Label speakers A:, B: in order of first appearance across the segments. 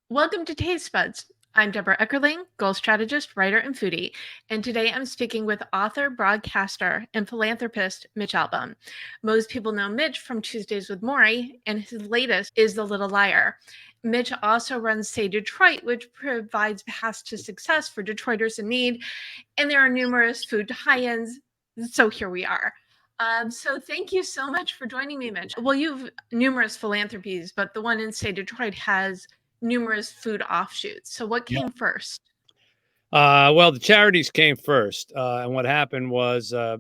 A: Welcome to Taste Buds. I'm Debra Eckerling, goal strategist, writer, and foodie. And today I'm speaking with author, broadcaster, and philanthropist Mitch Albom. Most people know Mitch from Tuesdays with Morrie, and his latest is The Little Liar. Mitch also runs Say Detroit, which provides paths to success for Detroiters in need. And there are numerous food tie-ins. So here we are. So thank you so much for joining me, Mitch. Well, you've numerous philanthropies, but the one in Say Detroit has numerous food offshoots. So what came first?
B: Well, the charities came first. And what happened was I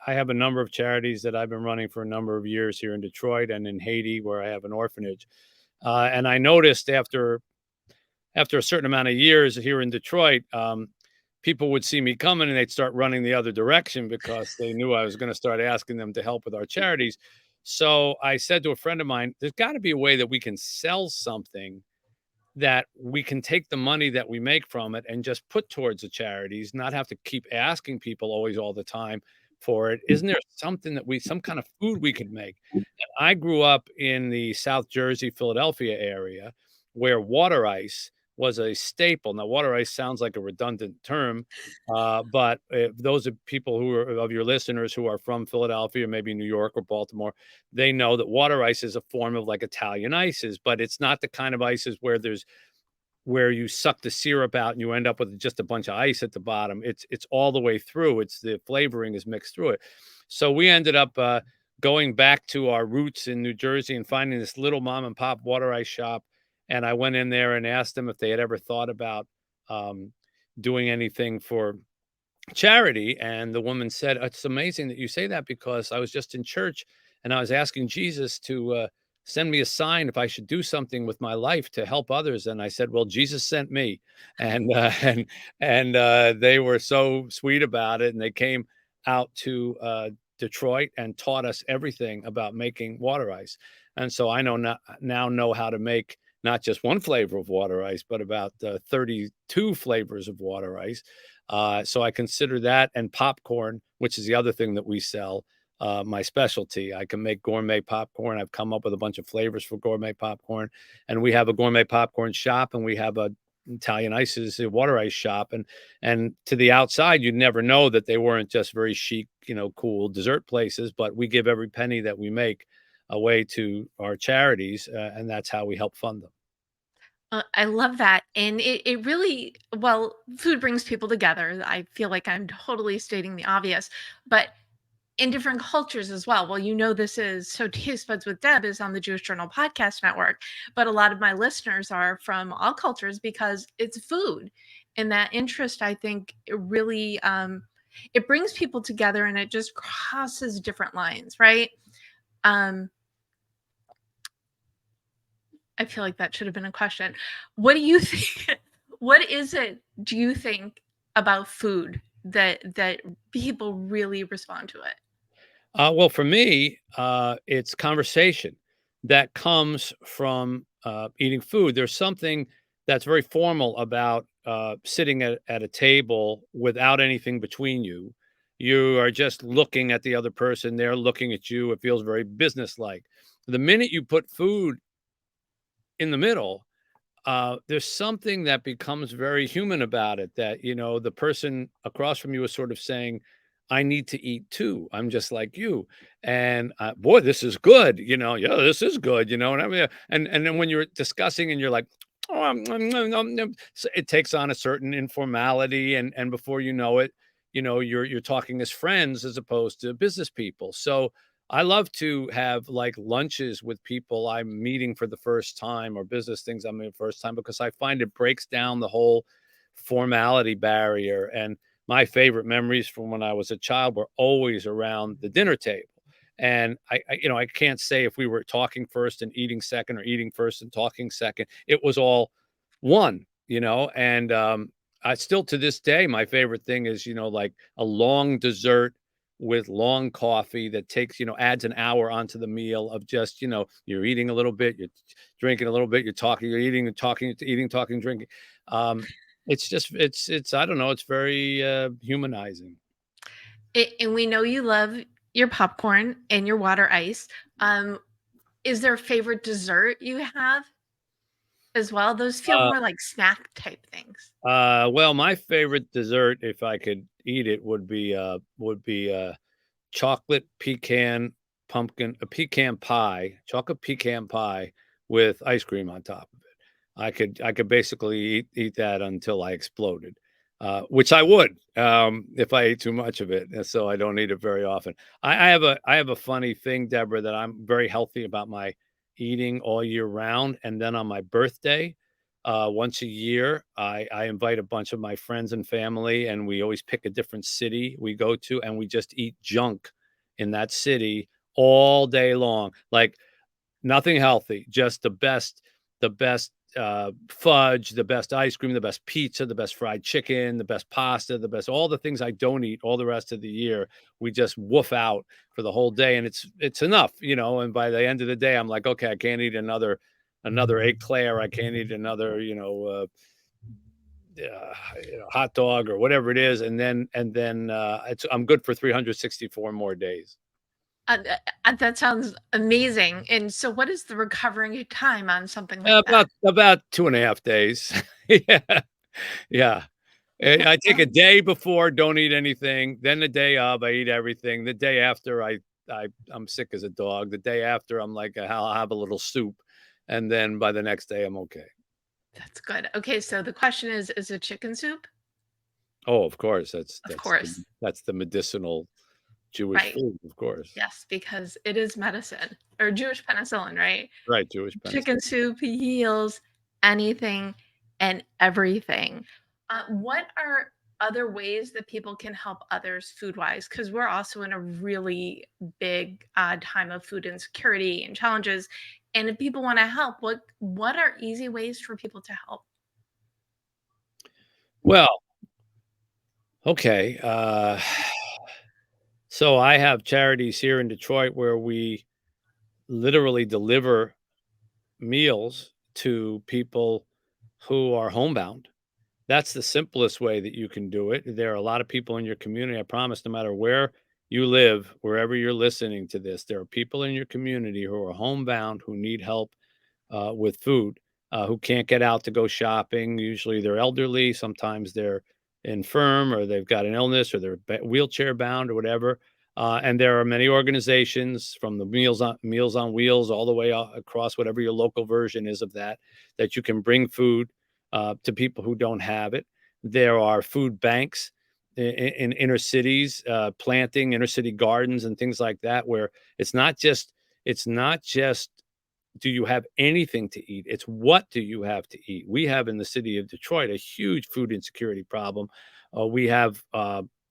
B: have a number of charities that I've been running for a number of years here in Detroit and in Haiti, where I have an orphanage. And I noticed after a certain amount of years here in Detroit, people would see me coming and they'd start running the other direction because they knew I was going to start asking them to help with our charities. So I said to a friend of mine, there's got to be a way that we can sell something that we can take the money that we make from it and just put towards the charities, not have to keep asking people always all the time for it. Isn't there something that some kind of food we could make? And I grew up in the South Jersey, Philadelphia area where water ice was a staple. Now, water ice sounds like a redundant term, but if those are people who are of your listeners who are from Philadelphia, maybe New York or Baltimore, they know that water ice is a form of like Italian ices, but it's not the kind of ices where you suck the syrup out and you end up with just a bunch of ice at the bottom. It's all the way through. It's the flavoring is mixed through it. So we ended up going back to our roots in New Jersey and finding this little mom and pop water ice shop. And I went in there and asked them if they had ever thought about um, doing anything for charity. And the woman said, "It's amazing that you say that because I was just in church and I was asking Jesus to send me a sign if I should do something with my life to help others." And I said, "Well, Jesus sent me," and they were so sweet about it, and they came out to Detroit and taught us everything about making water ice. And so I now know how to make not just one flavor of water ice, but about 32 flavors of water ice. So I consider that and popcorn, which is the other thing that we sell, my specialty. I can make gourmet popcorn. I've come up with a bunch of flavors for gourmet popcorn, and we have a gourmet popcorn shop, and we have a Italian ices, a water ice shop, and to the outside, you'd never know that they weren't just very chic, cool dessert places. But we give every penny that we make away to our charities, and that's how we help fund them.
A: I love that. And it really, well, food brings people together. I feel like I'm totally stating the obvious, but in different cultures as well. Well, this is so Taste Buds with Deb is on the Jewish Journal Podcast Network, but a lot of my listeners are from all cultures because it's food. And that interest, I think, it really it brings people together and it just crosses different lines, right? Um, I feel like that should have been a question. What do you think? What is it do you think about food that people really respond to it?
B: Well, for me, it's conversation that comes from eating food. There's something that's very formal about sitting at a table without anything between you. You are just looking at the other person, they're looking at you. It feels very businesslike. The minute you put food in the middle, there's something that becomes very human about it that, the person across from you is sort of saying, I need to eat too. I'm just like you. And boy, this is good. Yeah, this is good. And I mean, and then when you're discussing and you're like, oh, so it takes on a certain informality. And before you know it, you're talking as friends as opposed to business people. So I love to have like lunches with people I'm meeting for the first time or business things I'm meeting the first time because I find it breaks down the whole formality barrier. And my favorite memories from when I was a child were always around the dinner table. And I can't say if we were talking first and eating second or eating first and talking second. It was all one, and I still to this day, my favorite thing is, like a long dessert with long coffee that takes, adds an hour onto the meal of just, you're eating a little bit, you're drinking a little bit, you're talking, you're eating and talking, eating, talking, drinking. It's just, I don't know, it's very humanizing.
A: And we know you love your popcorn and your water ice. Is there a favorite dessert you have? as well? Those feel
B: Uh,
A: more like snack type things.
B: well, my favorite dessert, if I could eat it, would be chocolate pecan pie, chocolate pecan pie with ice cream on top of it. I could basically eat that until I exploded, which I would if I ate too much of it. And so I don't eat it very often. I have a funny thing, Deborah, that I'm very healthy about my eating all year round, and then on my birthday. Once a year, I invite a bunch of my friends and family, and we always pick a different city we go to, and we just eat junk in that city all day long. Like nothing healthy, just the best fudge, the best ice cream, the best pizza, the best fried chicken, the best pasta, the best all the things I don't eat all the rest of the year. We just woof out for the whole day, and it's enough, you know. And by the end of the day, I'm like, okay, I can't eat another eclair. I can't eat another, hot dog or whatever it is, and then I'm good for 364 more days.
A: That sounds amazing. And so, what is the recovering time on something like that?
B: About 2.5 days. Yeah, yeah. I take a day before, don't eat anything. Then the day of, I eat everything. The day after, I'm sick as a dog. The day after, I'm like, I'll have a little soup, and then by the next day, I'm okay.
A: That's good. Okay, so the question is it chicken soup?
B: Oh, of course, that's
A: Of
B: that's the
A: course.
B: that's the medicinal Jewish
A: Right.
B: food, of course.
A: Yes, because it is medicine or Jewish penicillin, right?
B: Right, Jewish
A: Chicken
B: penicillin.
A: soup heals anything and everything. What are other ways that people can help others food wise? Because we're also in a really big time of food insecurity and challenges. And if people want to help, what are easy ways for people to help?
B: Well, okay. So I have charities here in Detroit where we literally deliver meals to people who are homebound. That's the simplest way that you can do it. There are a lot of people in your community. I promise, no matter where you live, wherever you're listening to this, there are people in your community who are homebound who need help with food, who can't get out to go shopping. Usually they're elderly, sometimes they're infirm, or they've got an illness, or they're wheelchair bound, or whatever. And there are many organizations, from the Meals on Wheels all the way across whatever your local version is of that, that you can bring food to people who don't have it. There are food banks in inner cities, planting inner city gardens and things like that, where it's not just do you have anything to eat? It's what do you have to eat? We have in the city of Detroit a huge food insecurity problem. We have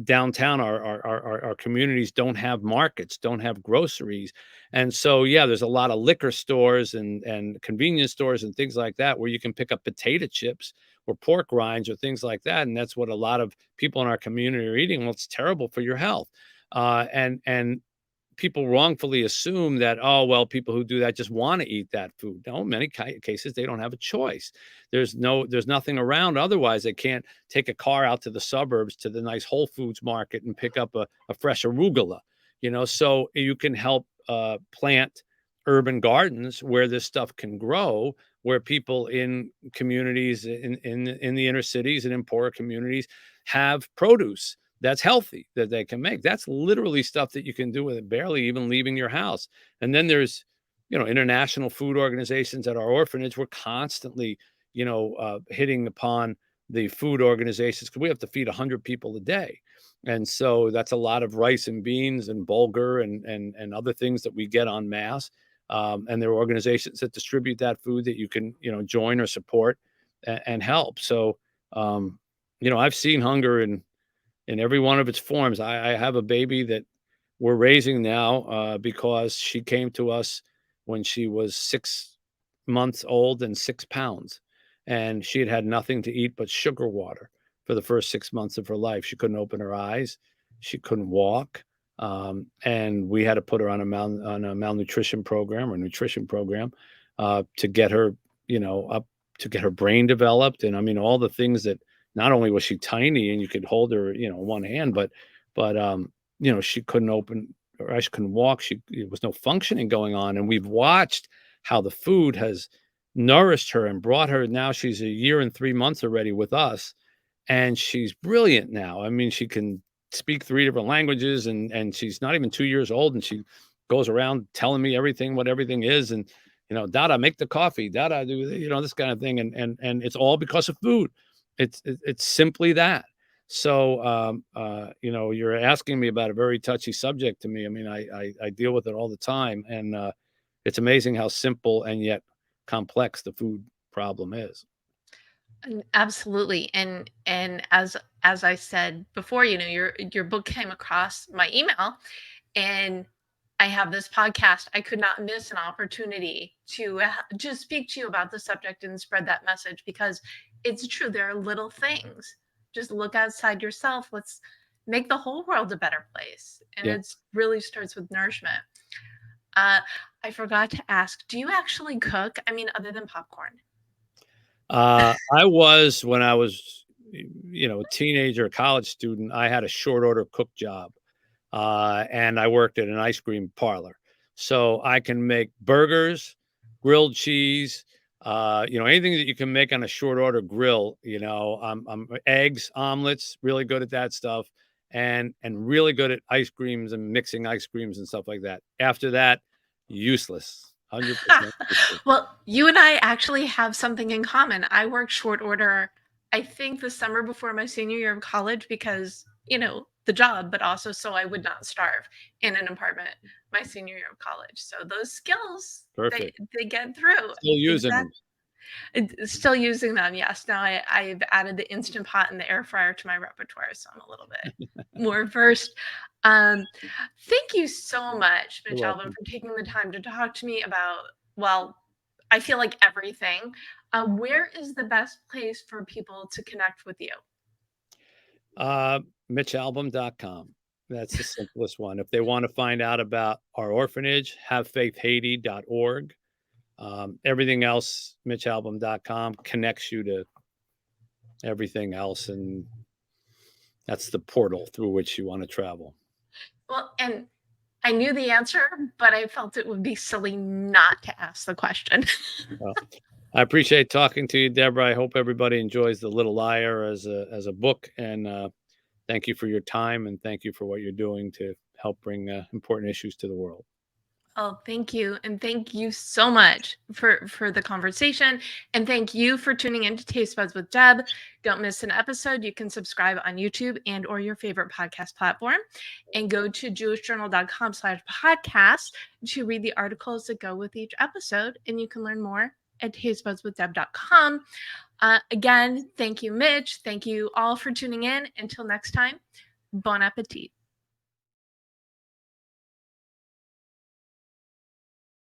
B: downtown, our communities don't have markets, don't have groceries. And so, yeah, there's a lot of liquor stores and convenience stores and things like that where you can pick up potato chips or pork rinds or things like that. And that's what a lot of people in our community are eating. Well, it's terrible for your health. And people wrongfully assume that, oh, well, people who do that just want to eat that food. No, in many cases they don't have a choice. There's nothing around. Otherwise, they can't take a car out to the suburbs to the nice Whole Foods market and pick up a fresh arugula. So you can help plant urban gardens where this stuff can grow, where people in communities in the inner cities and in poorer communities have produce that's healthy that they can make. That's literally stuff that you can do with it barely even leaving your house. And then there's, international food organizations at our orphanage. We're constantly, hitting upon the food organizations because we have to feed 100 people a day. And so that's a lot of rice and beans and bulgur and other things that we get en masse. And there are organizations that distribute that food that you can, join or support and help. So, I've seen hunger in every one of its forms. I have a baby that we're raising now because she came to us when she was 6 months old and 6 pounds. And she had had nothing to eat but sugar water for the first 6 months of her life. She couldn't open her eyes. She couldn't walk. And we had to put her on a malnutrition program or nutrition program to get her, up to get her brain developed. And I mean, all the things that not only was she tiny and you could hold her, one hand, but she couldn't open her eyes, she couldn't walk. There was no functioning going on. And we've watched how the food has nourished her and brought her. Now she's a year and 3 months already with us, and she's brilliant now. I mean, she can speak 3 different languages, and she's not even 2 years old, and she goes around telling me everything, what everything is, and, "Dada, make the coffee. Dada, do," this kind of thing, and it's all because of food. It's simply that. So, you're asking me about a very touchy subject to me. I mean, I deal with it all the time, and, it's amazing how simple and yet complex the food problem is.
A: Absolutely. And as I said before, your book came across my email, and I have this podcast. I could not miss an opportunity to just speak to you about the subject and spread that message, because it's true. There are little things. Just look outside yourself. Let's make the whole world a better place. And
B: Yeah.
A: it really starts with nourishment. Uh, I forgot to ask, do you actually cook? I mean, other than popcorn?
B: I was when I was, a teenager, a college student, I had a short order cook job, and I worked at an ice cream parlor. So I can make burgers, grilled cheese, anything that you can make on a short order grill. I'm eggs, omelets, really good at that stuff, and really good at ice creams and mixing ice creams and stuff like that. After that, useless, 100% useless.
A: Well, you and I actually have something in common. I worked short order, I think the summer before my senior year of college, because, the job, but also so I would not starve in an apartment my senior year of college. So those skills, they
B: Perfect.
A: they get through.
B: Still using them.
A: Exactly. Still using them, yes. Now I've added the Instant Pot and the air fryer to my repertoire, so I'm a little bit more versed. Um, Thank you so much,
B: You're
A: Mitch Albom,
B: welcome.
A: for taking the time to talk to me about, well, I feel like everything. Where is the best place for people to connect with you?
B: Uh, MitchAlbom.com. That's the simplest one. If they want to find out about our orphanage, havefaithhaiti.org. Everything else, MitchAlbom.com connects you to everything else. And that's the portal through which you want to travel.
A: Well, and I knew the answer, but I felt it would be silly not to ask the question.
B: Well, I appreciate talking to you, Deborah. I hope everybody enjoys The Little Liar as a book. And thank you for your time, and thank you for what you're doing to help bring important issues to the world.
A: Oh, thank you. And thank you so much for the conversation. And thank you for tuning in to Taste Buds with Deb. Don't miss an episode. You can subscribe on YouTube and or your favorite podcast platform, and go to jewishjournal.com/podcast to read the articles that go with each episode. And you can learn more at tastebudswithdeb.com. Again, thank you, Mitch. Thank you all for tuning in. Until next time, bon appetit.